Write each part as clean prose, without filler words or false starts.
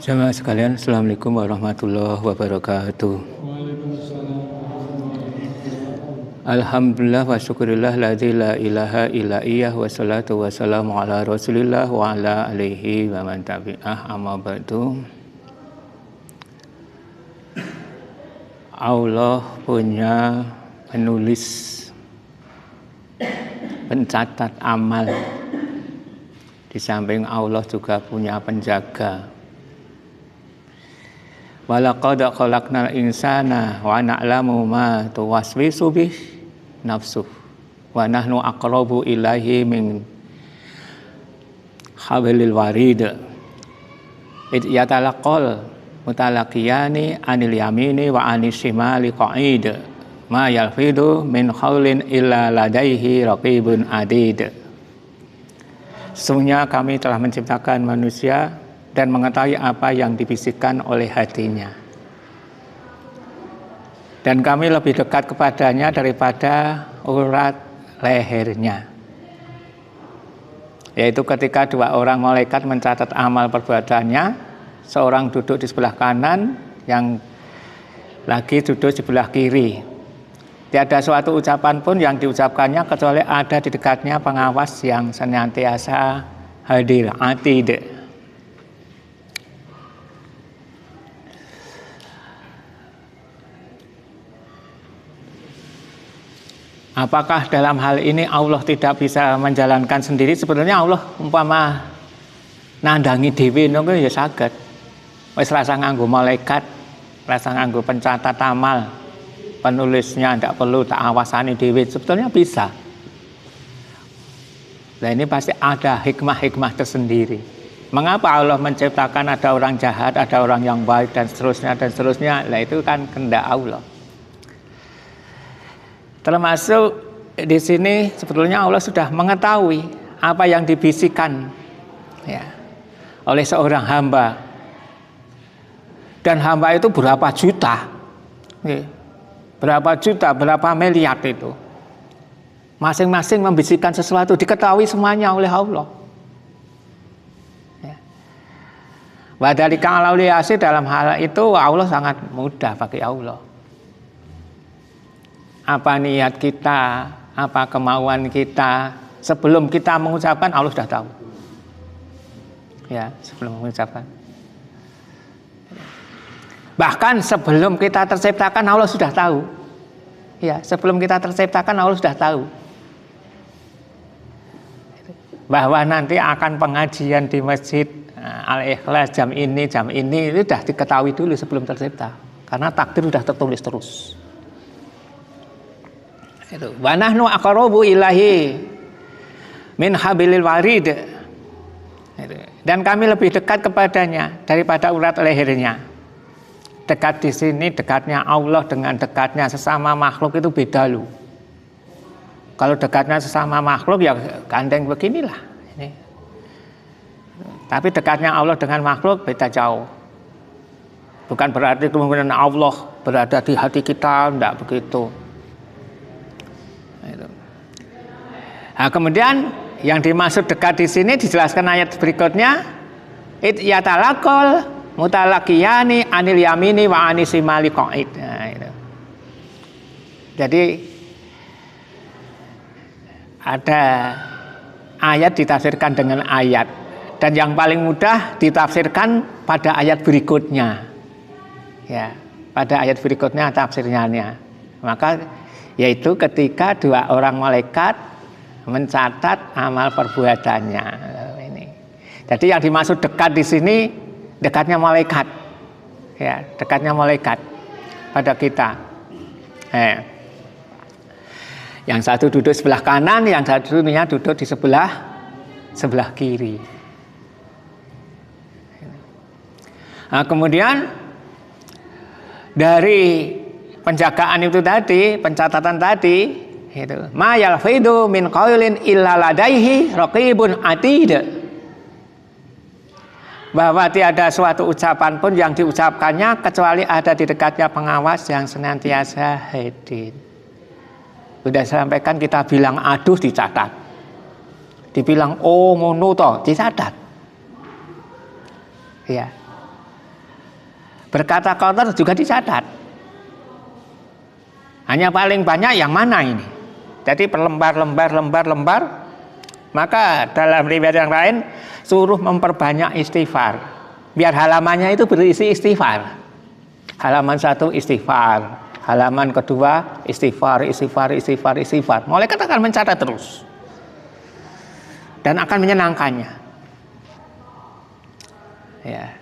Jemaah sekalian, Assalamualaikum warahmatullahi wabarakatuh. Alhamdulillah wa syukurillah ladzi la ilaha illa iyah wa salatu wa salamu ala rasulillah wa ala alihi wa man tabi'ah amma ba'du. Allah punya penulis, pencatat amal. Di samping Allah juga punya penjaga. Walaqad khalaqnal insana wa na'lamu ma tuwaswisu bih nafsuh wa nahnu aqrabu ilaihi min hablil warid. Id yatalaqal mutalaqiyani anil yamini wa anis shimali qa'id ma yalfidu min qaulin illa ladaihi raqibun atid. Sesungguhnya kami telah menciptakan manusia dan mengetahui apa yang dibisikkan oleh hatinya. Dan kami lebih dekat kepadanya daripada urat lehernya. Yaitu ketika dua orang malaikat mencatat amal perbuatannya, seorang duduk di sebelah kanan, yang lagi duduk di sebelah kiri. Tiada suatu ucapan pun yang diucapkannya kecuali ada di dekatnya pengawas yang senantiasa hadir, atid. Apakah dalam hal ini Allah tidak bisa menjalankan sendiri? Sebenarnya Allah umpama nandangi dhewe ngono ya saged. Wis rasa nganggo malaikat, rasa nganggo pencatat amal. Penulisnya tidak perlu tak awasani dhewe, sebetulnya bisa. Nah ini pasti ada hikmah-hikmah tersendiri. Mengapa Allah menciptakan ada orang jahat, ada orang yang baik dan seterusnya dan seterusnya? Nah itu kan kehendak Allah. Termasuk di sini sebetulnya Allah sudah mengetahui apa yang dibisikkan ya, oleh seorang hamba. Dan hamba itu berapa juta? Berapa juta, berapa miliar itu. Masing-masing membisikkan sesuatu, diketahui semuanya oleh Allah. Wa dzalika 'alal yasir, dalam hal itu Allah sangat mudah bagi Allah. Apa niat kita, apa kemauan kita, sebelum kita mengucapkan Allah sudah tahu. Ya, sebelum mengucapkan. Bahkan sebelum kita terciptakan Allah sudah tahu. Ya, sebelum kita terciptakan Allah sudah tahu. Bahwa nanti akan pengajian di masjid Al-Ikhlas jam ini itu sudah diketahui dulu sebelum tercipta. Karena takdir sudah tertulis terus. Itu. Wa nahnu aqrabu ilahi min hablil warid. Dan kami lebih dekat kepadanya daripada urat lehernya. Dekat di sini, dekatnya Allah dengan dekatnya sesama makhluk itu beda loh. Kalau dekatnya sesama makhluk ya gandeng beginilah. Ini. Tapi dekatnya Allah dengan makhluk beda jauh. Bukan berarti kemudian Allah berada di hati kita, tidak begitu. Nah, kemudian yang dimaksud dekat di sini dijelaskan ayat berikutnya. It yatalaqal mutalaqiyani anil yamini wa anis shimali qa'id. Nah, itu. Jadi ada ayat ditafsirkan dengan ayat, dan yang paling mudah ditafsirkan pada ayat berikutnya. Ya, pada ayat berikutnya tafsirnya. Maka yaitu ketika dua orang malaikat mencatat amal perbuatannya. Ini. Jadi yang dimaksud dekat di sini dekatnya malaikat, ya, dekatnya malaikat pada kita. Yang satu duduk sebelah kanan, yang satunya duduk di sebelah kiri. Nah, kemudian dari penjagaan itu tadi, pencatatan tadi, itu ma yalfidu min qaulin illa ladaihi raqibun atid. Bahwa tiada suatu ucapan pun yang diucapkannya kecuali ada di dekatnya pengawas yang senantiasa hadir. Sudah sampaikan, kita bilang aduh dicatat, dibilang oh ngono toh dicatat. Ya. Berkata kotor juga dicatat. Hanya paling banyak yang mana ini. Jadi lembar. Maka dalam riwayat yang lain suruh memperbanyak istighfar. Biar halamannya itu berisi istighfar. Halaman 1 istighfar, halaman kedua istighfar. Malaikat akan mencatat terus. Dan akan menyenangkannya. Ya.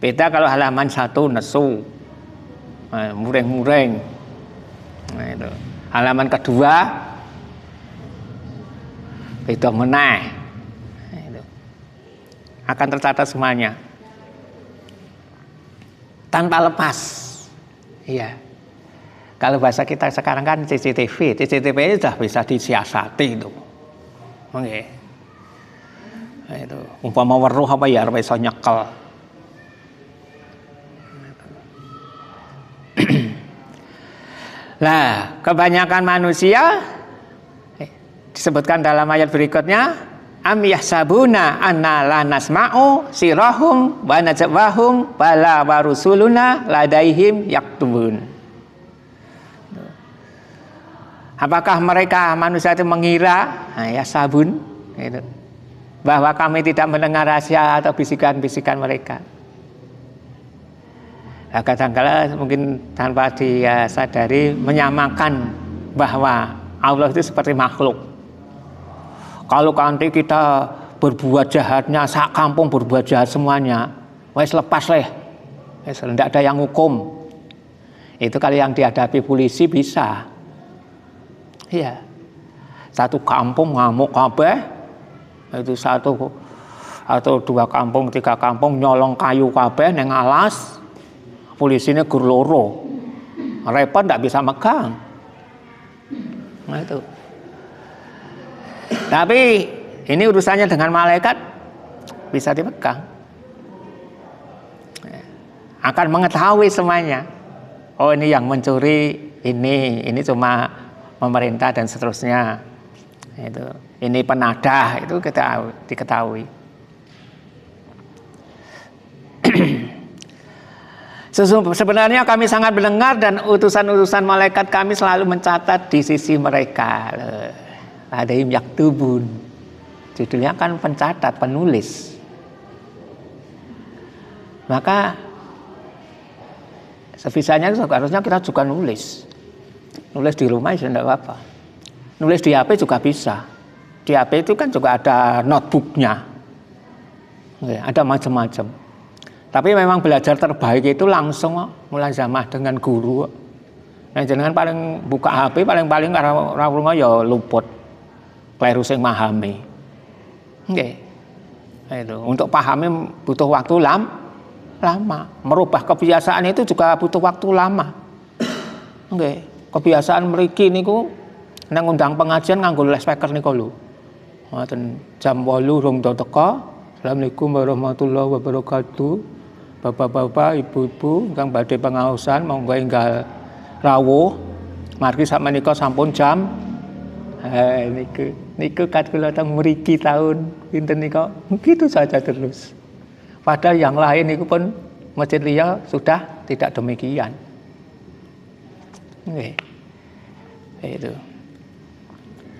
Beda kalau halaman 1 nesu, mureng-mureng. Nah, itu. Halaman kedua beda meneh. Nah, itu. Akan tercatat semuanya. Tanpa lepas. Iya. Kalau bahasa kita sekarang kan CCTV ini sudah bisa disiasati itu. Oke. Nah, itu umpama weruh apa ya arep iso nyekel. Nah, kebanyakan manusia disebutkan dalam ayat berikutnya, am yahsabuna anna la nasma'u sirahum wa najwahum bala wa rusuluna ladaihim yaktubun. Apakah mereka manusia itu mengira, ya sabun, gitu, bahwa kami tidak mendengar rahasia atau bisikan-bisikan mereka? Nah, kadang-kala mungkin tanpa disadari menyamakan bahwa Allah itu seperti makhluk. Kalau nanti kita berbuat jahatnya, sak kampung berbuat jahat semuanya, wes lepas leh, tidak ada yang hukum. Itu kalau yang dihadapi polisi bisa. Iya, satu kampung ngamuk kabeh, itu satu atau 2 kampung, 3 kampung nyolong kayu kabeh neng alas. Polisinya gur loro, repot tidak bisa megang. Nah, itu. Tapi ini urusannya dengan malaikat bisa dipegang. Akan mengetahui semuanya. Oh, ini yang mencuri ini cuma pemerintah dan seterusnya. Itu. Ini penadah, itu kita diketahui. Sebenarnya kami sangat mendengar dan utusan-utusan malaikat kami selalu mencatat di sisi mereka. Ladaihim yaktubun. Judulnya kan pencatat, penulis. Maka sebisanya harusnya kita juga nulis. Nulis di rumah ya tidak apa-apa. Nulis di HP juga bisa. Di HP itu kan juga ada notebooknya. Ada macam-macam. Tapi memang belajar terbaik itu langsung mulazamah dengan guru. Nah, jangan paling buka HP paling ora ya luput. Kleru sing memahami. Nggih. Itu untuk pahami butuh waktu lama. Merubah kebiasaan itu juga butuh waktu lama. Nggih. Kebiasaan mriki niku nang undang pengajian nganggo loudspeaker niku lho. Ngoten jam 8 rong teka. Assalamualaikum warahmatullahi wabarakatuh. Bapak-bapak, ibu-ibu ingkang badhe pangaosan monggo enggal rawuh. Margi sak menika sampun jam niku kat kula teng mriki taun pinten nika. Begitu saja terus. Padahal yang lain niku pun masjid liya sudah tidak demikian. Nggih. Itu.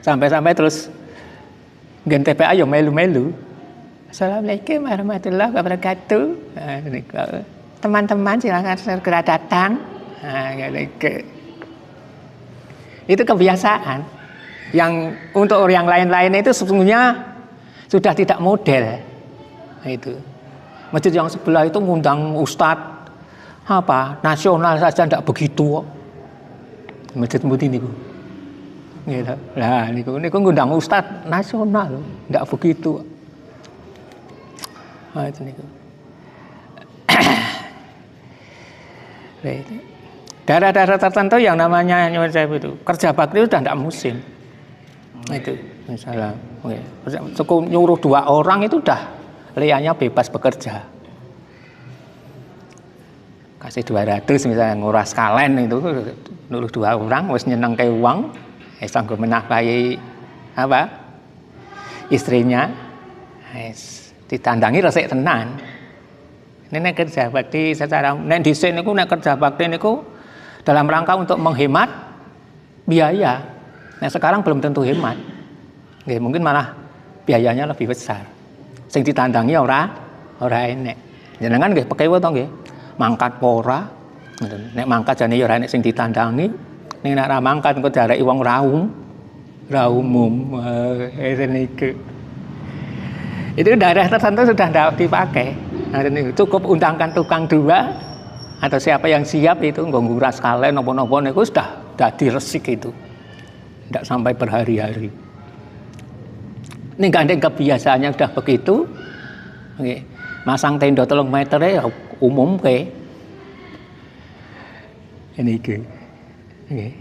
Sampai-sampai terus nggen TPA yo melu-melu. Assalamualaikum warahmatullahi wabarakatuh. Teman-teman silakan segera datang. Itu kebiasaan yang untuk yang lain-lain itu sesungguhnya sudah tidak model. Itu masjid yang sebelah itu ngundang ustadz nasional saja tidak begitu. Masjid putih niku. Gitu. Lah niku ngundang ustadz nasional tidak begitu. Nah, itu niku. Daerah-daerah tertentu yang namanya nyuwun sewu itu kerja bakti itu sudah tidak musim. Itu misalnya cukup nyuruh 2 orang itu udah liannya bebas bekerja. Kasih 200 misalnya nguras kalen itu nyuruh 2 orang wis nyenengke uang sanggo menafkahi istrinya. Ditandangi resik tenan. Nek kerja bakti secara nek dhisik niku nek kerja bakti niku dalam rangka untuk menghemat biaya. Nah sekarang belum tentu hemat. Nggih, mungkin malah biayanya lebih besar. Sing ditandangi ora enek. Jenengan nggih pekewo to nggih. Mangkat ora. Nek mangkat jane ya ora enek sing ditandangi. Ning nek ora mangkat engko jareki wong ra umum. Niku. Itu daerah tertentu sudah tidak dipakai. Nah, cukup undangkan tukang 2 atau siapa yang siap itu nggo nguras kalen napa-napa niku sudah dadi resik itu. Tidak sampai berhari-hari. Ini gandeng kebiasaannya sudah begitu. Okay. Masang tenda 3 meter ya umum ke. Ini ke. Okay.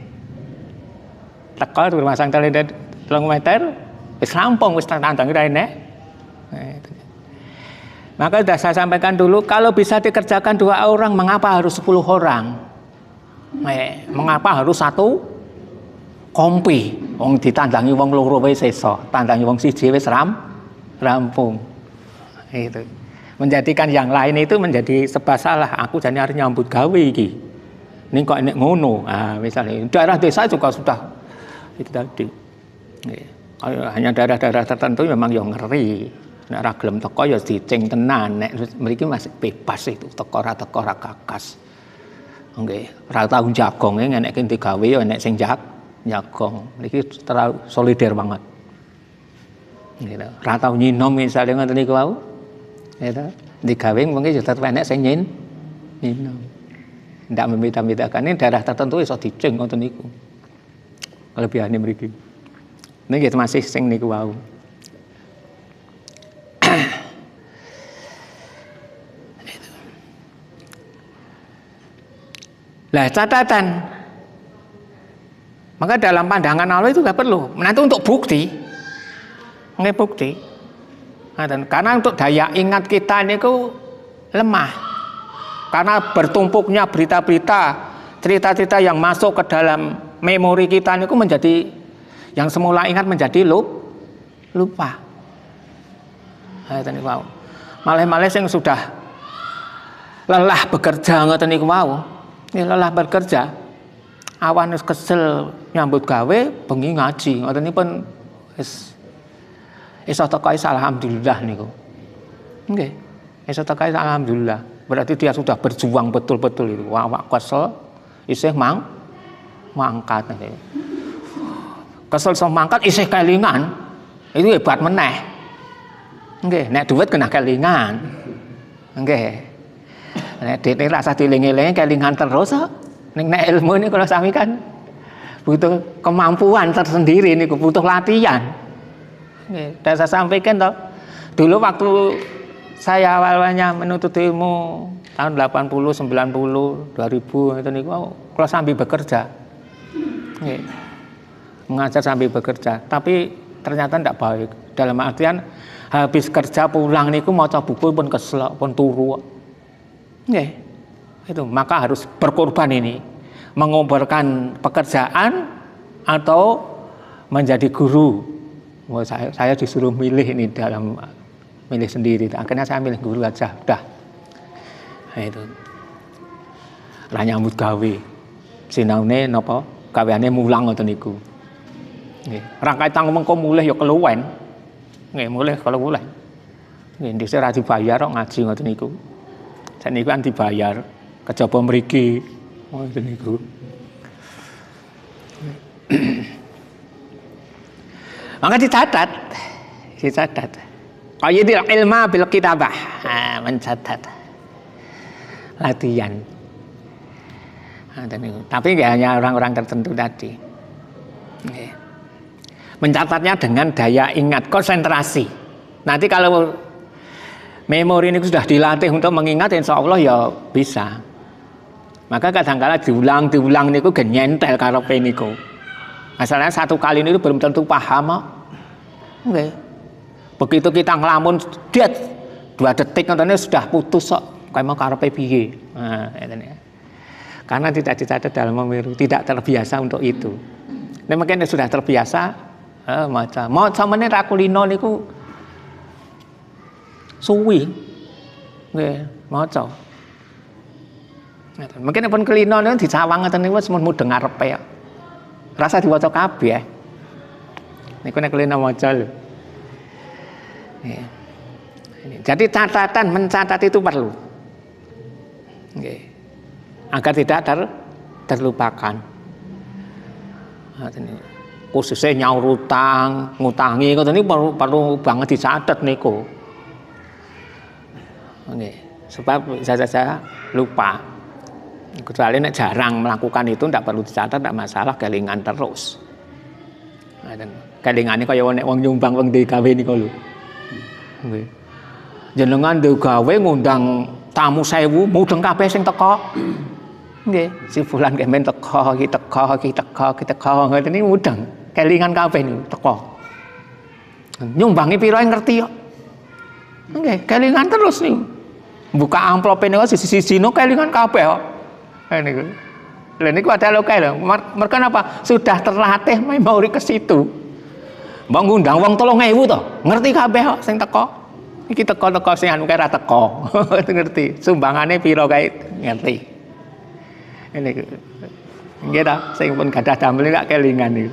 Teko masang tenda 3 meter, wis rampung wis tandangi ra enek. Maka sudah saya sampaikan dulu, kalau bisa dikerjakan 2 orang, mengapa harus 10 orang? Mengapa harus 1 kompi? Wong ditandangi wong loro wis iso, tandangi wong siji wis rampung. Itu. Menjadikan yang lain itu menjadi serba salah. Aku jane arep nyambut gawe iki. Ning kok enek ngono. Misalnya daerah desa juga sudah itu tadi. Hanya daerah-daerah tertentu memang yang ngeri. Nek ora gelem teko ya dicing tenan. Nek mriki masih bebas itu teko ora kakas. Nggih, ora tau jagonge enek sing digawe ya enek sing jagong. Mriki terlalu solider banget. Gitu. Ora tau nyinom misale ngoten niku wau. Gitu. Digawe mungkin ya tetep enek sing nyinom. Ndak membeda-bedakan ini daerah tertentu iso dicing ngoten niku. Kelebihane mriki. Niki masih sing niku wau. Lah catatan, maka dalam pandangan Allah itu nggak perlu. Nanti untuk bukti, nggak bukti. Karena untuk daya ingat kita ini lemah. Karena bertumpuknya berita-berita, cerita-cerita yang masuk ke dalam memori kita ini menjadi yang semula ingat menjadi lupa. Malah yang sudah lelah bekerja ngoten niku wau. Ini lelah bekerja, awan kesel nyambut gawe, bengi ngaji. Ngoten nipun iso teko alhamdulillah niku. Nggih, iso teko alhamdulillah. Berarti dia sudah berjuang betul-betul itu. Awak kesel isih mangkat. Kesel sama mangkat isih kelingan. Itu hebat meneh. Nggih, nek duit kena kelingan. Nggih. Nek dene rasa dieling-eling kelingan terus kok. Nek ilmu ini kalau sami kan butuh kemampuan tersendiri niku, butuh latihan. Nggih, dan saya sampaikan toh. Dulu waktu saya awalnya menuntut ilmu tahun 80, 90, 2000 itu niku kalau sambil bekerja. Nggih. Mengajar sambil bekerja, tapi ternyata tidak baik. Dalam artian habis kerja pulang niku maca buku pun kesel, pun turu. Nggih. Itu maka harus berkorban ini, mengorbankan pekerjaan atau menjadi guru. Saya disuruh milih ini dalam milih sendiri. Akhirnya saya milih guru aja, udah. Nah, itu. Lah nyambut gawe. Sinaune napa? Gaweane mulang ngoten niku. Nggih. Rangkai tang mengko mulih ya keluwen. Nggih, mulih keluwen. Nggih, dhisik ra dibayar kok ngaji ngoten niku. Sakniki kan dibayar. Kejaba mriki. Ngoten niku. Maka dicatat. Qayyidil ilma bil kitabah. Mencatat. Latihan. Tapi nggak hanya orang-orang tertentu tadi. Mencatatnya dengan daya ingat, konsentrasi. Nanti kalau memori ini sudah dilatih untuk mengingat, insya Allah ya bisa. Maka kadang-kala diulang niku nyentel karepe niku. Masalahnya satu kali ini belum tentu paham kok. Okay. Begitu kita ngelamun diet 2 detik ngoten sudah putus kok. Kayak mau karepe piye. Nah, karena tidak dicatat dalam memori, tidak terbiasa untuk itu. Nah, mungkin sudah terbiasa maca meneh ra kulino niku suwi. Nggih, maca. Mungkin pun kelino niku dicawang ngoten niku wis mudeng ngarepe kok. Rasa diwaca kabeh. Niku nek kelino maca lho. Jadi catatan, mencatat itu perlu. Agar tidak terlupakan. Khususnya nyaur utang, ngutangi ngoten niku perlu banget dicatat niku. Sebab bisa saja lupa. Kecuali nek jarang melakukan itu ndak perlu dicatat, ndak masalah, kelingan terus. Kelingane kaya nek wong nyumbang wong digawe niku lho. Nggih. Jenengan digawe ngundang tamu 1000, mudeng kabeh sing teka. Nggih, si fulan kemen teka, iki teka, iki teka, iki teka, ngoten niku mudeng. Kelingan kabeh niku teka. Nyumbangi pira ngerti kok. Nggih, kelingan terus niku. Buka amplope niku sisi-sisi niku kelingan kabeh kok. Niku. Lha niku ada lokae lho. Mereka apa? Sudah terlatih memori ke situ. Mbok ngundang wong 3000 to, ngerti kabeh kok sing teka. Iki teka-teka sing anu kae ra teka. Ngerti. Sumbangane pira kae ngerti. Ini nggih ta, sing pun gadah damel gak kelingan niku.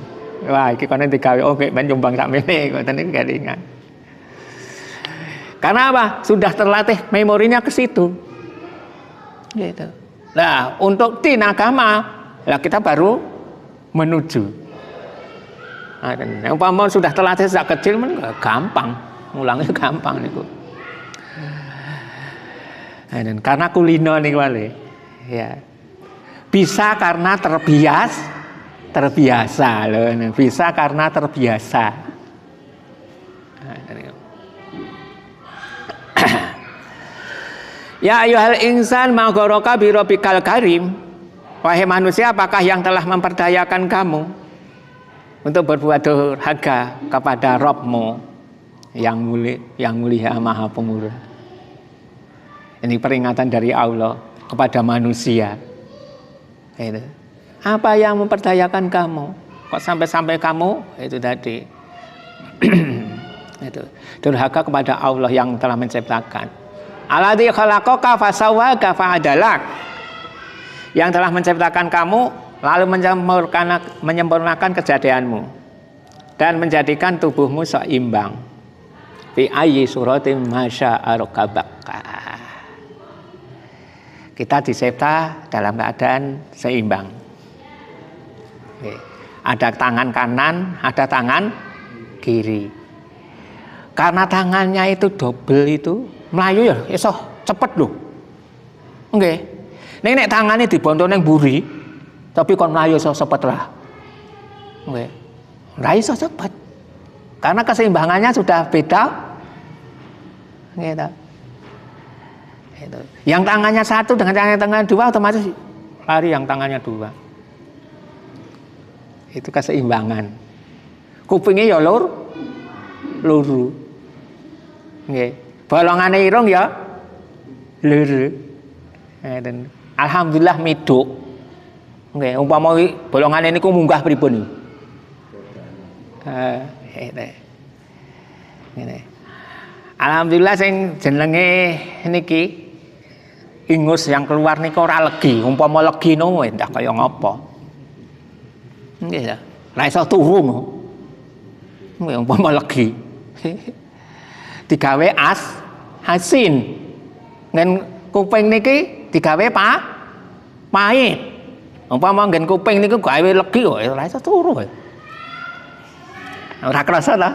Wah, iki kono digawe men nyumbang sakmene ngoten niku kelingan. Karena apa? Sudah terlatih memorinya ke situ. Gitu. Nah, untuk tin agama, lah kita baru menuju. Nah, umpama sudah terlatih sejak kecil men gampang, ngulangnya gampang niku. Dan karena kulino niku wale, ya. Bisa karena terbiasa loh. Bisa karena terbiasa. Ya ayyuhal insan ma gharaka bi rabbikal karim. Wahai manusia, apakah yang telah memperdayakan kamu untuk berbuat durhaka kepada Rabbmu yang mulia maha pemurah. Ini peringatan dari Allah kepada manusia. Apa yang memperdayakan kamu? Kok sampai kamu itu tadi itu durhaka kepada Allah yang telah menciptakan. Alladzi khalaqaka fasawwaka fa'adalak. Yang telah menciptakan kamu lalu menyempurnakan kejadianmu dan menjadikan tubuhmu seimbang. Fi ayyi suratin masya'a rakabaka. Kita dicipta dalam keadaan seimbang. Ada tangan kanan, ada tangan kiri. Karena tangannya itu double itu, melayu ya iso cepet lho. Nggih. Nek tangane dibontong ning mburi, tapi kon melayu iso cepet lah. Nggih. Ora iso cepet. Karena keseimbangannya sudah beda. Gitu. Itu. Yang tangannya satu dengan yang tangannya dua otomatis lari yang tangannya dua. Itu keseimbangan. Kupingnya ya luru. Nggih. Bolongane irung ya luru. Dan alhamdulillah miduk. Nggih, umpama bolongane niku munggah pripun niku? Ngene. Alhamdulillah sing jenenge niki ingus yang keluar niku ora legi. Umpama legi no endah kaya ngapa. Nggih ya. Ora iso turu no. Nggih umpama legi. Digawe asin. Ngen kuping niki digawe pahit. Umpama nggen kuping niku gawe legi kok ora iso turu. Ora krasa ta?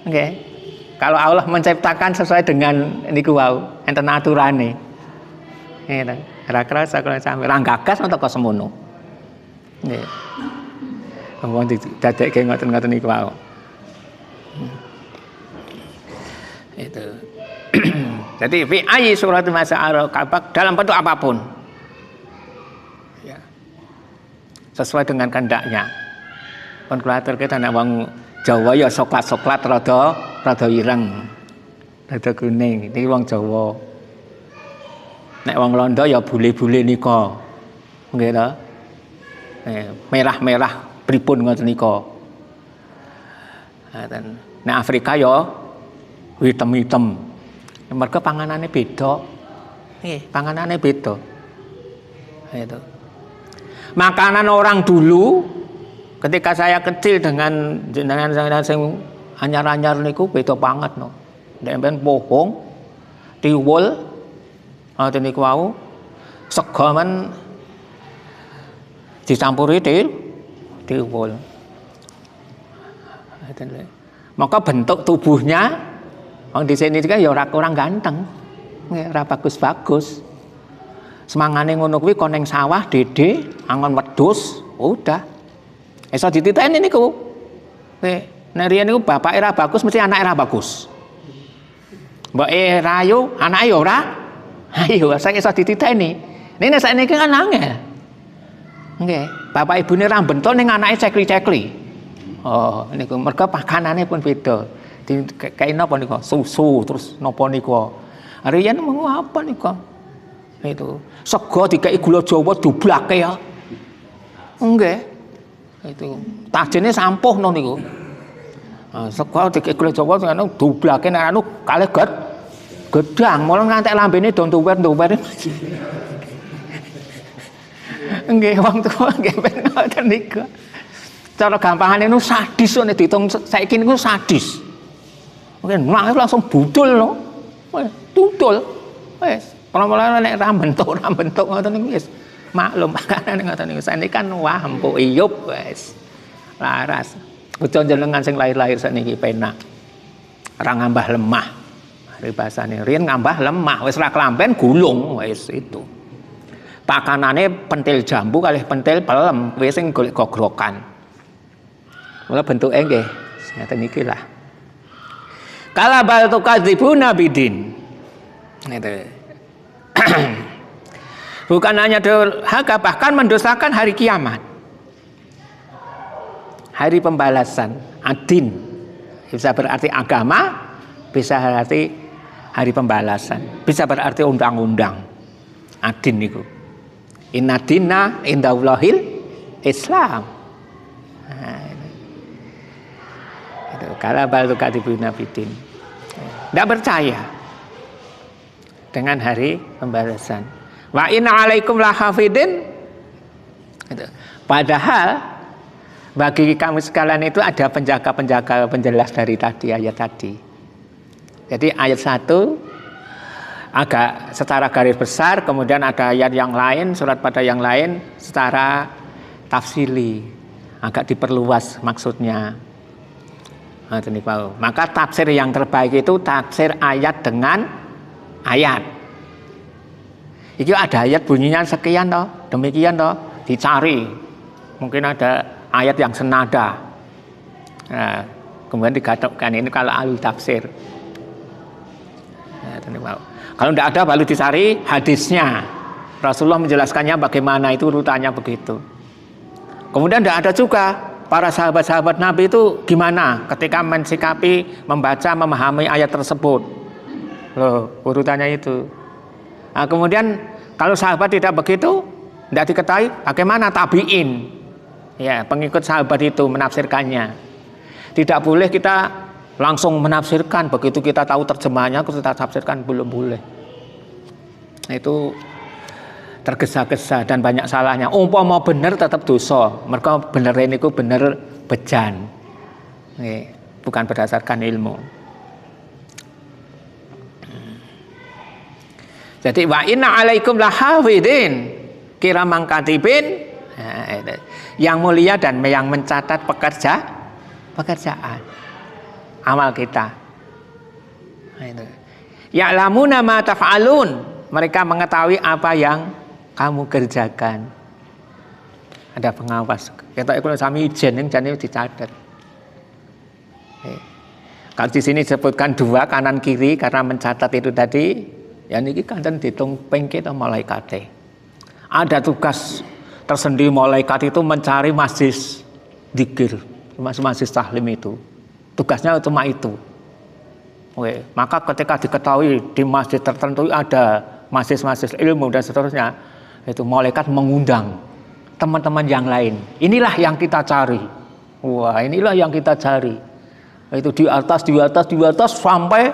Nggih. Kalau Allah menciptakan sesuai dengan niku wau, enten aturane. Ngene, ora krasa kalau sampe ra gagas untuk semono. Nggih. Wong didadekke ngoten-ngoten niku wau. Itu. Jadi fi ayyi suratin masa'ara kabak dalam bentuk apapun. Ya. Sesuai dengan kehendaknya. Pun kula aturke ana wong Jawa ya soklat-soklat rada ireng. Rada kuning, iki wong Jawa. Nek wong Londo ya bule-bule nika. Nggih ta? Merah-merah pripun ngoten nika. Nek Afrika ya hitam-hitam. Mergo panganane beda. panganannya beda. Itu. Makanan orang dulu ketika saya kecil dengan sing anyar-anyar niku beda banget no. Ndek pohong, tiwul, ngoten niku wau, sega men dicampuri tiwul. Maka bentuk tubuhnya wong di sini kan ya ora kurang ganteng. Ora bagus-bagus. Semangane ngono kuwi kon ning sawah dede, angon wedhus, udah. Iso dititeni niku. Nek riyen niku bapake ra bagus mesti anake ra bagus. Mbake rayu, anake ya ora. Ayo, saya iso dititeni. Nek sakniki kan angel. Nggih, bapak ibune ra bentuk ning anake cekli-cekli. Oh, niku mergo pakanane pun beda. Kayak napa niku? Susu terus napa niku? Riyen mau apa niku? Itu. Sego dikai gula Jawa dublake ya. Nggih. Itu. Tajene sampuh no niku. Sego dikai gula Jawa ngono dublake nek anu kalih gedang, malah ngantek lambene do nduwer-nduwer. Nggih, wong tuwa nggih ben ngoten niku. Cara gampangane niku sadis nek diitung saiki niku sadis. Mungkin langsung budul no. Tudul. Wes, pola-pola nek ra bentuk ngoten niku wis maklum makanan ngoten niku. Saniki kan wah empuk iyup wes. Laras. Aja jenengan sing lahir-lahir saniki penak. Ora ngambah lemah. Ribasane riyen ngambah lemah, wis ra klamben gulung wis itu. Pakanane pentil jambu kalih pentil pelem, wis sing golek gogrokan. Mula bentuke nggih ngeten iki lah. Kala bal tukadzibuna bidin. Itu. Bukan hanya durhaka, bahkan mendosakan hari kiamat, hari pembalasan, adin bisa berarti agama, bisa berarti hari pembalasan, bisa berarti undang-undang. Adin niku inna dinna indallahil Islam. Itu kala bal tukadzibuna bidin. Tidak percaya dengan hari pembalasan. Wa inna alaikum lahafidin. Padahal bagi kamu sekalian itu ada penjaga-penjaga penjelas dari tadi ayat tadi. Jadi ayat 1 agak secara garis besar, kemudian ada ayat yang lain, surat pada yang lain secara tafsili, agak diperluas maksudnya. Maka tafsir yang terbaik itu tafsir ayat dengan ayat. Iki ada ayat bunyinya sekian toh, demikian toh, dicari. Mungkin ada ayat yang senada. Nah, kemudian digadokkan ini kalau ahli tafsir. Nah, kalau tidak ada baru dicari hadisnya. Rasulullah menjelaskannya bagaimana, itu urutannya begitu. Kemudian tidak ada juga para sahabat-sahabat Nabi itu gimana ketika mensikapi, membaca, memahami ayat tersebut. Loh, urutannya itu. Nah, kemudian kalau sahabat tidak begitu, tidak diketahui bagaimana tabi'in, ya pengikut sahabat itu menafsirkannya. Tidak boleh kita langsung menafsirkan, begitu kita tahu terjemahannya kita tafsirkan, belum boleh. Itu tergesa-gesa dan banyak salahnya. Umpama bener tetap dosa. Mereka bener ini ku bener bejan, bukan berdasarkan ilmu. Jadi wa inna alaikum lahafidin kiramang katibin, yang mulia dan yang mencatat pekerjaan amal kita. Ya'lamuna ma taf'alun, mereka mengetahui apa yang kamu kerjakan. Ada pengawas. Kita ikut sami ijen yang jane dicatat. Kalau di sini disebutkan dua kanan kiri karena mencatat itu tadi. Ya niki kanten ditung pengke to malaikate. Ada tugas tersendiri malaikat itu mencari majlis dzikir, majlis tahlim itu. Tugasnya cuma itu. Oke, maka ketika diketahui di masjid tertentu ada majlis-majlis ilmu dan seterusnya, itu malaikat mengundang teman-teman yang lain. Inilah yang kita cari. Wah, inilah yang kita cari. Itu di atas sampai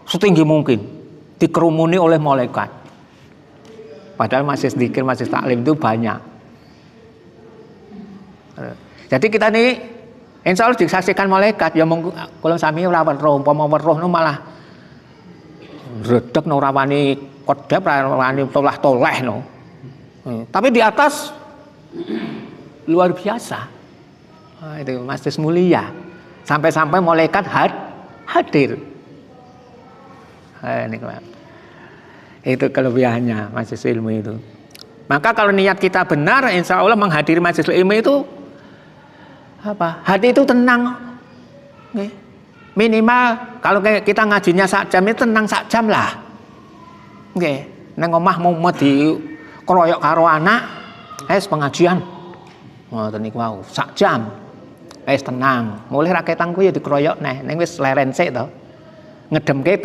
setinggi mungkin. Dikerumuni oleh malaikat. Padahal masih zikir, masih taklim itu banyak. Jadi kita nih insya Allah disaksikan malaikat. Ya kalau sami ora weruh, umpama weruh nu malah redeg no ora wani kodhep, ora wani tolah-toleh no. Tapi di atas luar biasa. Itu majlis mulia. Sampai-sampai malaikat hadir. Ini itu kelebihannya majlis ilmu itu. Maka kalau niat kita benar, insya Allah menghadiri majlis ilmu itu apa? Hati itu tenang. Minimal kalau kita ngajinya sak jam itu tenang sak jam lah. Neng omah mau di keroyok karo anak, pengajian. Ngoten niku wau, sak jam. Tenang. Mulai raketangku ya dikeroyok neng wis leren sik to. Ngedemke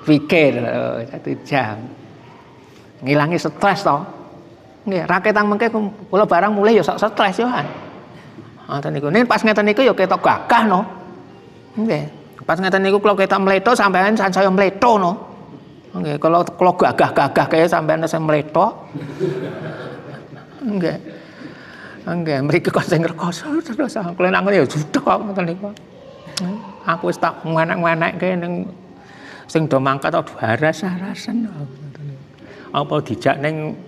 pikir 1 jam. Ngilangi stres to. Nggih, raketang mengke kula barang mulai ya sok stres yo kan. Ngoten niku. Ning pas ngeten niku ya ketok gagah no. Nggih. Pas ngeten niku kula ketok mleto sampean saya mleto no. Nggih, kalau gagah-gagah kaya sampean saya mleto. Nggih. Nggih, mriki kok sing rekoso terus kula nang ya judak ngoten niku. Aku wis tak menek-menekke ning sing do mangkat tak haras-harasan. Apa dijak ning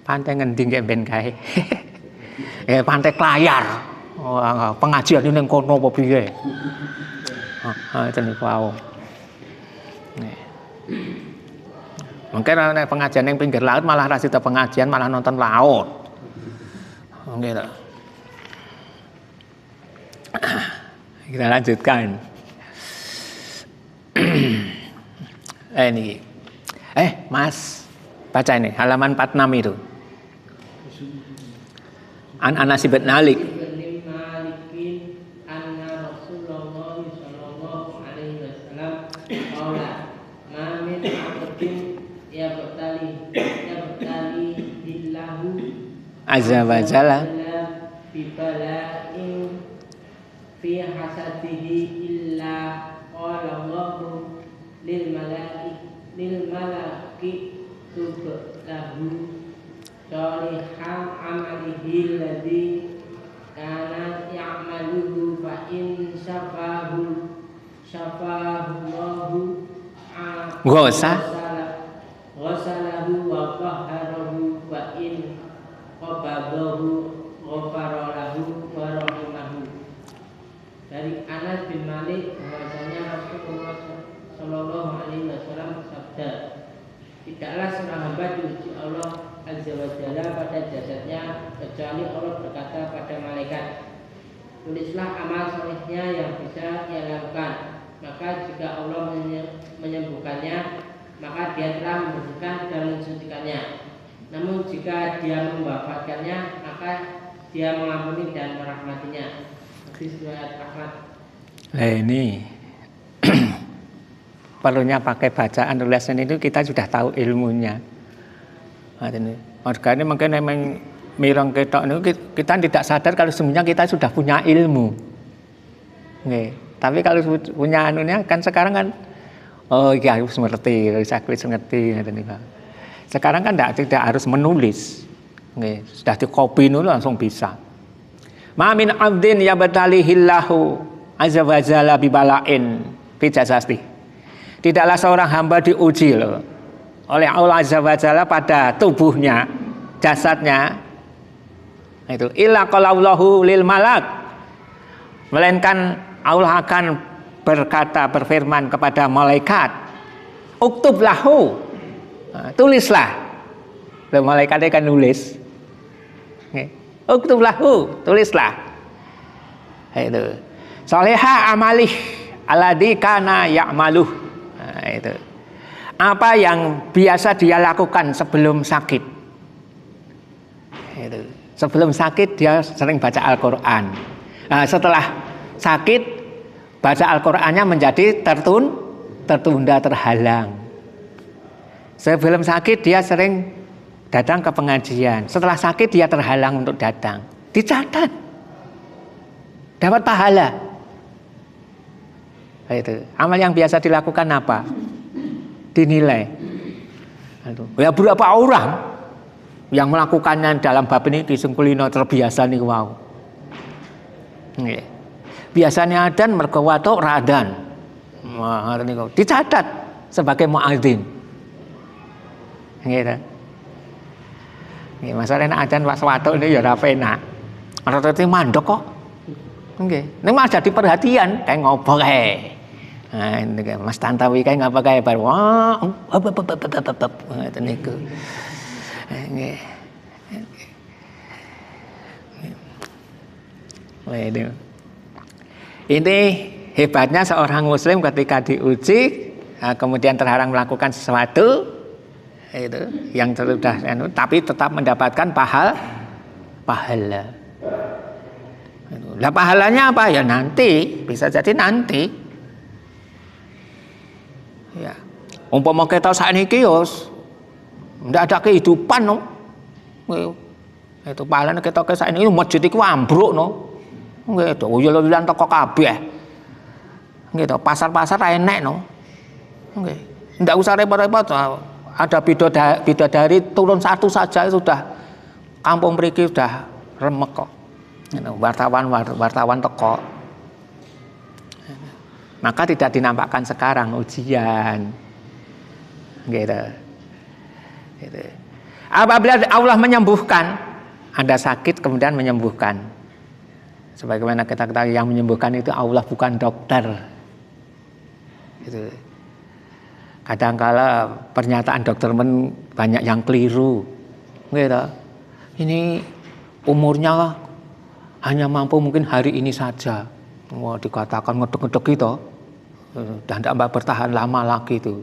pantai ngendi nggih ben kae. Pantai Klayar. Pengajian ning kono apa piye? Itu niku wae. Mungkin nek pengajian ning pinggir laut malah ra sida pengajian malah nonton laut. Nggih to. Kita lanjutkan. Ini. Mas, baca ini halaman 46 itu. An Anas bin Malik. Azza wa jalla fi hasadihi illa qala Allahu lil malaki tublahu shalihan amalihi alladhi kana ya'maluhu fa in syafahu Allahu ghasalahu wa tahharahu wa in qabadahu ghafara lahu wa rahimahu. Dari Anas bin Malik bahwasanya Rasulullah Shallallahu Alaihi Wasallam bersabda, tidaklah seorang hamba diuji Allah Azza wa Jalla pada jasadnya kecuali Allah berkata pada malaikat, tulislah amal solehnya yang bisa ia lakukan. Maka jika Allah menyembuhkannya, maka dia telah membersihkan dan mensucikannya. Namun jika dia mewafatkannya, maka dia mengampuni dan merahmatinya. Nah ini perlunya pakai bacaan tulisan itu kita sudah tahu ilmunya. Makanya mungkin memang mirang ketok itu kita tidak sadar kalau sebenarnya kita sudah punya ilmu. Nggih. Tapi kalau punya anunya kan sekarang kan iya harus ngerti, harus ngerti. Sekarang kan tidak harus menulis. Nggih, sudah di copy dulu langsung bisa. Ma min abdin yabtalihillahu azza wa jalla bibalain fi jasasti. Tidaklah seorang hamba diuji loh oleh Allah azza wa jalla pada tubuhnya, jasadnya. Itu illa qalallahu lil malak. Melainkan Allah akan berfirman kepada malaikat, uktub lahu. Tulislah. Malaikatnya kan nulis. Uktub lahu, tulislah. Itu. Soleha amalih alladzi kana ya'maluh. Itu. Apa yang biasa dia lakukan sebelum sakit. Itu. Sebelum sakit dia sering baca Al-Qur'an. Nah, setelah sakit baca Al-Qur'annya menjadi tertunda, terhalang. Sebelum sakit dia sering datang ke pengajian. Setelah sakit dia terhalang untuk datang. Dicatat. Dapat pahala. Itu. Amal yang biasa dilakukan apa? Dinilai. Ya berapa orang yang melakukannya dalam bab ini di Sengkulino terbiasa nih wow. Biasanya adan mergo watuk radan. Wah, niku dicatat sebagai muadzin. Nggih ta. Nggih, masalahnya adan pas watuk ini ya ora penak. Rata-rata mandek kok. Nggih. Ning malah jadi perhatian kayak ngopo kae. Nah, ini Mas Tantowi kayak ngapa kae bar. Wah, ngoten niku. Nggih. Ini hebatnya seorang muslim ketika diuji kemudian terhalang melakukan sesuatu itu yang sudah tapi tetap mendapatkan pahala. Lah pahalanya apa ya nanti, bisa jadi nanti. Ya. Umpama kita sakniki yo ndak ada kehidupan no. Itu pahalane kita sakniki masjid iku ambruk no. Nggih to, uyul-uyulan teko kabeh. Nggih to, pasar-pasar ra enek no. Nggih. Ndak usah repot-repot. Ada bidadari turun satu saja sudah kampung mriki sudah remek kok. Wartawan teko. Maka tidak dinampakkan sekarang ujian. Gitu. Gitu. Apabila Allah menyembuhkan, Anda sakit kemudian menyembuhkan. Sebagaimana kita ketahui yang menyembuhkan itu Allah, bukan dokter. Gitu. Kadang-kala pernyataan dokter banyak yang keliru. Gitu. Ini umurnya hanya mampu mungkin hari ini saja. Wah, dikatakan ngedek-ngedek gitu. Dan tidak bertahan lama lagi itu.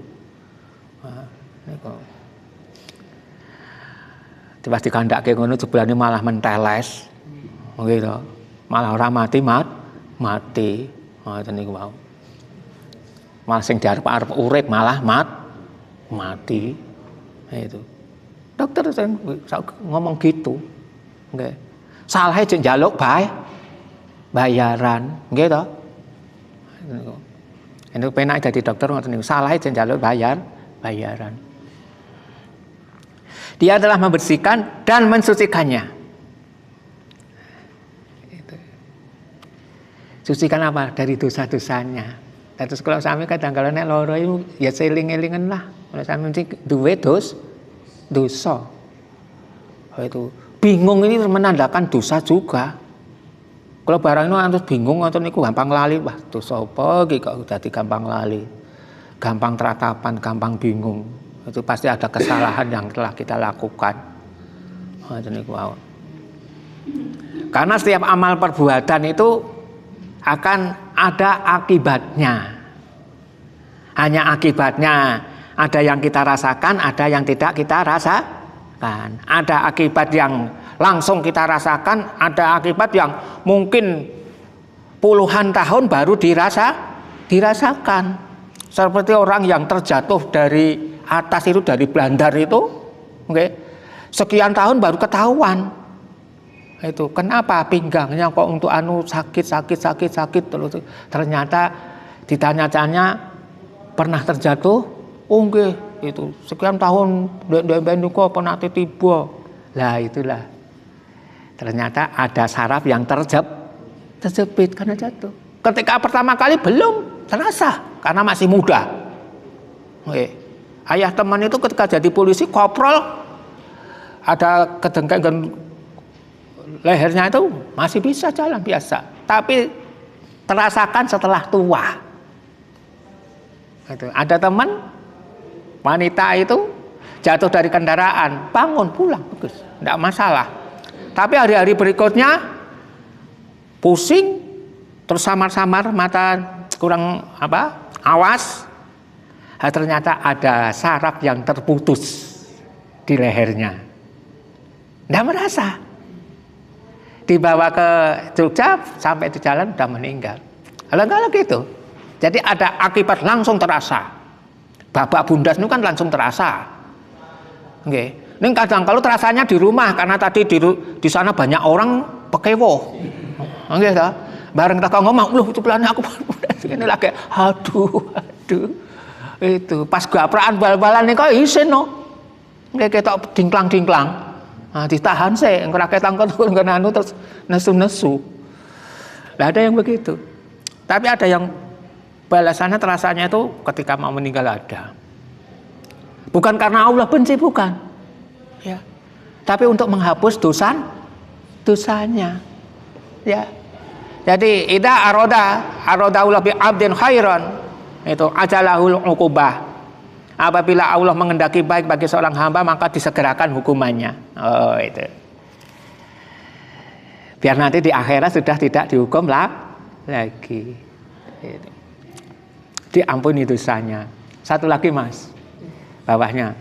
Coba dikandake ngono jebulane malah menteles. Gitu. Malah ora mati. Ngoten niku wae. Malah sing diarep-arep urip malah mati. Itu. Dokter ngomong gitu. Nggih. Salah aja njaluk bayaran, nggih to? Ini penak jadi dokter ngoten niku. Salah aja njaluk bayaran. Dia adalah membersihkan dan mensucikannya. Sucikan apa? Dari dosa-dosanya. Terus kalau sami kadang-kadang nek lara itu ya seling-elingan lah. Kalau sami duwe dosa. Itu bingung ini menandakan dosa juga. Kalau barang itu antus bingung atau niku gampang lali, wah dosa apa iki kok dadi gampang lali. Gampang teratapan, gampang bingung. Itu pasti ada kesalahan yang telah kita lakukan. Ngoten niku wae. Karena setiap amal perbuatan itu akan ada akibatnya. Hanya akibatnya ada yang kita rasakan, ada yang tidak kita rasakan. Ada akibat yang langsung kita rasakan, ada akibat yang mungkin puluhan tahun baru dirasakan. Seperti orang yang terjatuh dari atas itu, dari blandar itu, okay, sekian tahun baru ketahuan. Itu kenapa pinggangnya kok untuk sakit terus ternyata ditanya-tanya pernah terjatuh, nggih itu sekian tahun ndek kok pernah tiba. Lah itulah ternyata ada saraf yang terjepit karena jatuh. Ketika pertama kali belum terasa karena masih muda. Ayah teman itu ketika jadi polisi koprol ada kedengkengan lehernya itu masih bisa jalan biasa, tapi terasakan setelah tua. Itu ada teman wanita itu jatuh dari kendaraan, bangun pulang bagus, tidak masalah. Tapi hari-hari berikutnya pusing, terus samar-samar, mata kurang awas. Ternyata ada saraf yang terputus di lehernya, tidak merasa. Dibawa ke Jogja sampai di jalan udah meninggal. Kalau gitu, jadi ada akibat langsung terasa. Babak bundas itu kan langsung terasa. Oke. Ini kadang kalau terasanya di rumah karena tadi di sana banyak orang pekewo. Oke, ta? Bareng tak ngomong, loh itu pelana aku ini lagi, aduh. Itu pas gapraan bal-balan nih kok isin no. Nggih ketok dingklang-dingklang. Nah, ditahan sih, ora ketangkon anu terus nesu-nesu. Lah ada yang begitu. Tapi ada yang balasannya terasanya itu ketika mau meninggal ada. Bukan karena Allah benci, bukan. Ya. Tapi untuk menghapus dosanya. Ya. Jadi idza arada Allah bi 'abdin khairan, itu ajalahul 'uqubah. Apabila Allah mengendaki baik bagi seorang hamba, maka disegerakan hukumannya. Oh, itu. Biar nanti di akhirat sudah tidak dihukum lagi. Itu. Diampuni dosanya. Satu lagi, Mas. Bawahnya.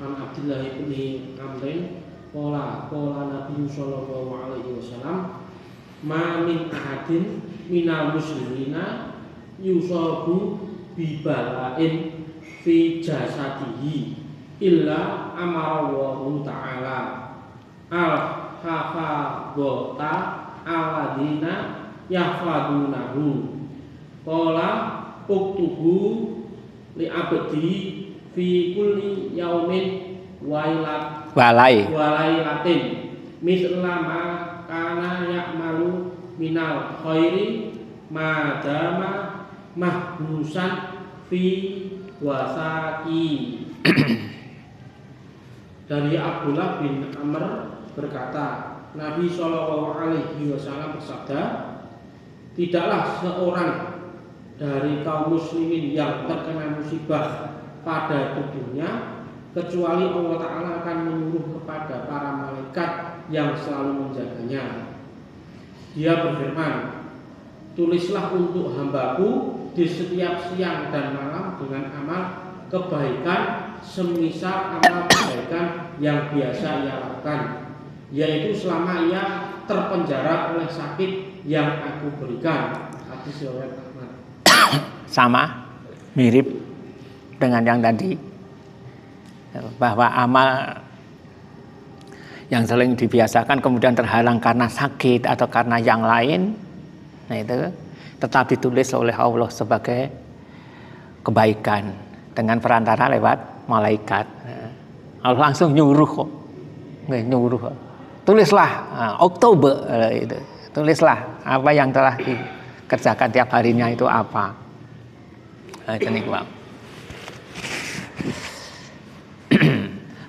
An Abdullah bin Amrin qala Nabi sallallahu alaihi wasallam ma min ahadin minal muslimina yusabu bibalain fi jasadihi illa amara Allahu ta'ala al hafadhata alladina yahfadunahu qala uktubu li abdi fi kulli yaumin walailatin misla ma kana ya'malu minal khairi ma dama mahbusan fi wasaki. Dari Abdullah bin Amr berkata, Nabi Shallallahu Alaihi Wasallam bersabda, tidaklah seorang dari kaum muslimin yang terkena musibah pada tubuhnya kecuali Allah Ta'ala akan menyuruh kepada para malaikat yang selalu menjaganya. Dia berfirman, tulislah untuk hambaku di setiap siang dan malam dengan amal kebaikan semisal amal kebaikan yang biasa ia lakukan, yaitu selama ia terpenjara oleh sakit yang aku berikan. Hadis riwayat Ahmad. Sama, mirip dengan yang tadi, bahwa amal yang sering dibiasakan kemudian terhalang karena sakit atau karena yang lain, nah itu tetap ditulis oleh Allah sebagai kebaikan dengan perantara lewat malaikat. Allah langsung nyuruh kok, nyuruh. Tulislah, Oktober itu, tulislah apa yang telah dikerjakan tiap harinya itu apa. Itu nih Bang.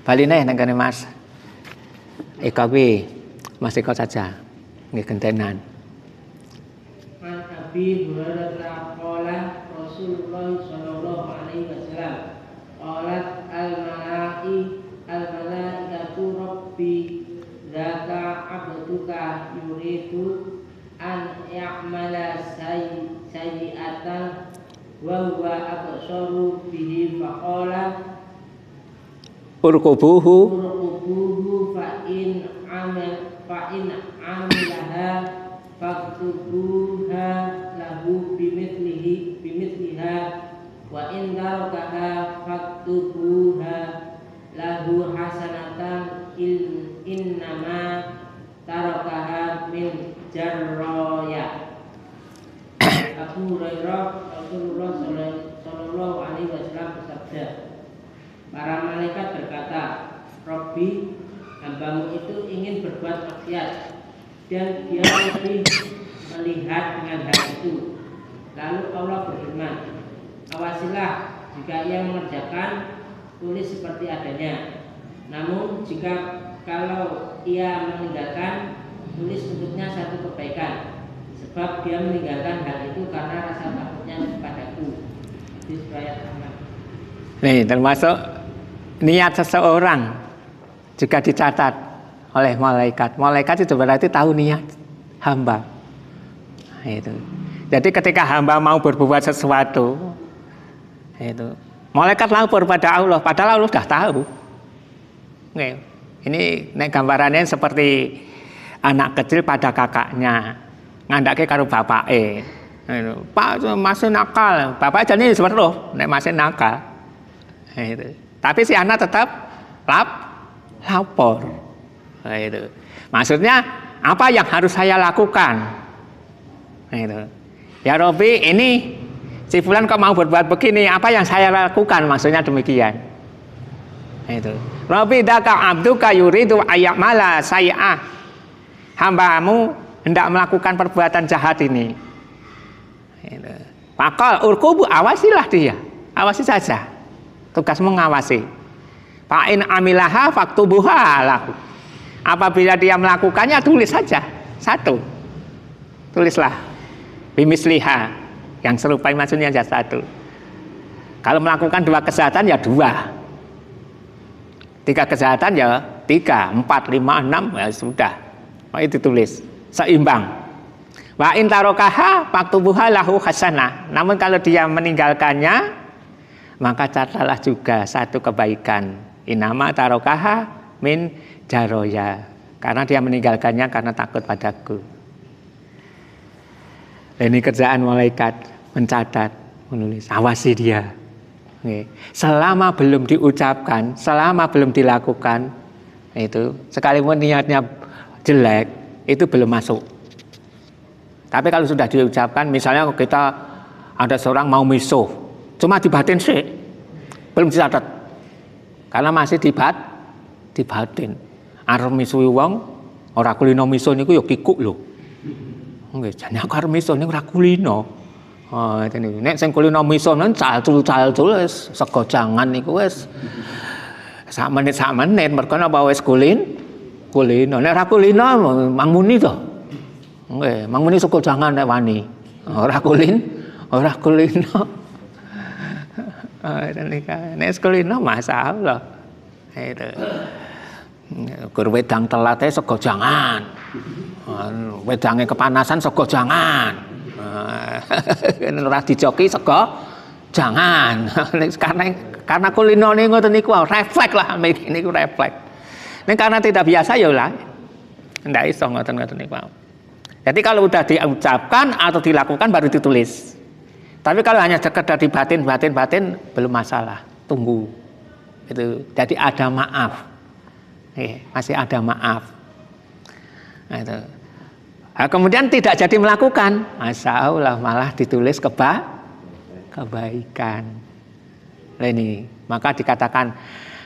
Baline nang Mas. Eka kuwi Mas Eka saja. Nggih gentenan. Abi Hurairah qala Rasulullah sallallahu alaihi wasallam qalat al-malaikatu rabbi dzaka abduka yuridu an ya'mala sayyi'atan wa huwa absaru bihi faqala Urkubuhu fa in amilaha faktubuha lahu bimithliha wa in tarakaha faktubuha lahu hasanatan innama tarakaha min jarraya. Abu Hurairah Rasulullah sallallahu alaihi wasallam bersabda, para malaikat berkata, Robbi, hambamu itu ingin berbuat maksiat dan dia lebih melihat dengan hal itu. Lalu Allah berfirman, awasilah jika ia mengerjakan, tulis seperti adanya. Namun kalau ia meninggalkan, tulis untuknya satu kebaikan, sebab dia meninggalkan hal itu karena rasa takutnya kepadaku. Hadis riwayat Ahmad. Nih termasuk niat seseorang juga dicatat oleh malaikat. Malaikat itu berarti tahu niat hamba. Nah, itu. Jadi ketika hamba mau berbuat sesuatu, itu malaikat lapor pada Allah, padahal Allah sudah tahu. Oke. Ini gambarannya seperti anak kecil pada kakaknya, ngandake karo bapake. Pak masih nakal, bapak jadi seperti itu, masih nakal. Nah, itu. Tapi si anak tetap lapor. Nah, itu. Maksudnya apa yang harus saya lakukan? Nah, itu. Ya Robi, ini si fulan kok mau berbuat begini, apa yang saya lakukan? Maksudnya demikian. Itu. Rabbi daka abduka yuridu ayyamala sayyi'ah. Hambamu hendak melakukan perbuatan jahat ini. Itu. Pakal urkubu, awasilah dia. Awasi saja. Tugasmu mengawasi. Fa'in amilaha faktubuha lahu. Apabila dia melakukannya, tulis saja. Satu. Tulislah. Bimisliha. Yang serupai maksudnya aja satu. Kalau melakukan 2 kejahatan ya 2. 3 kejahatan ya 3, 4, 5, 6 ya sudah. Itu tulis seimbang. Wa in tarokaha faktubuha lahu hasanah. Namun kalau dia meninggalkannya, maka catatlah juga 1 kebaikan. Inama tarokaha min jaroya. Karena dia meninggalkannya karena takut padaku. Ini kerjaan malaikat, mencatat, menulis, awasi dia. Selama belum diucapkan, selama belum dilakukan, itu sekalipun niatnya jelek, itu belum masuk. Tapi kalau sudah diucapkan, misalnya kita ada seorang mau misuh, cuma dibatin sih, belum dicatat, karena masih dibatin. Arep misuhi wong, ora kulino misuh niku ya kikuk lho. Nggih, jane aku arep misuh niku ora kulino. Oh, ini nek sing kulino miso nang calcul wis sego jangan niku wis sak menit mergo napa wis kulino. Nek ora kulino mangmuni to. Nggih, mangmuni sego jangan nek wani. Ora kulino. Nek kulino masalah. Itu. Gur wedang telate sego jangan. Wedange kepanasan sego jangan. Ora dijoki sego jangan. karena kulino niku ngoten niku refleks lah niku refleks. Nek karena tidak biasa ya lah. Ndak iso ngoten niku. Jadi kalau udah diucapkan atau dilakukan baru ditulis. Tapi kalau hanya sekedar dibatin belum masalah. Tunggu. Itu. Jadi ada maaf. Masih ada maaf. Nah, itu. Nah, kemudian tidak jadi melakukan, masya Allah malah ditulis kebaikan. Nah, ini maka dikatakan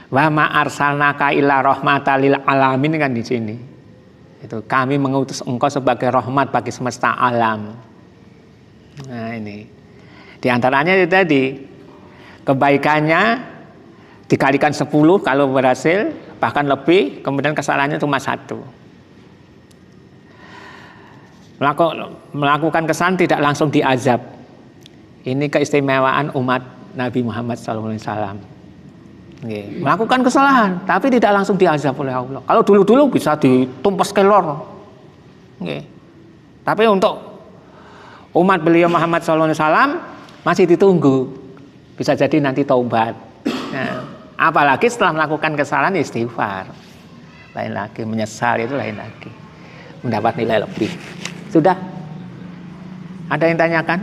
wa ma arsalnaka illa rahmatan lil alamin kan di sini. Itu kami mengutus engkau sebagai rahmat bagi semesta alam. Nah ini di antaranya itu tadi kebaikannya dikalikan 10 kalau berhasil, bahkan lebih, kemudian kesalahannya cuma 1. Melakukan kesalahan tidak langsung diazab. Ini keistimewaan umat Nabi Muhammad SAW. Melakukan kesalahan, tapi tidak langsung diazab oleh Allah. Kalau dulu-dulu bisa ditumpas kelor. Tapi untuk umat beliau Muhammad SAW masih ditunggu. Bisa jadi nanti taubat. Nah, apalagi setelah melakukan kesalahan istighfar. Lain lagi, menyesal itu lain lagi. Mendapat nilai lebih. Sudah? Ada yang tanyakan?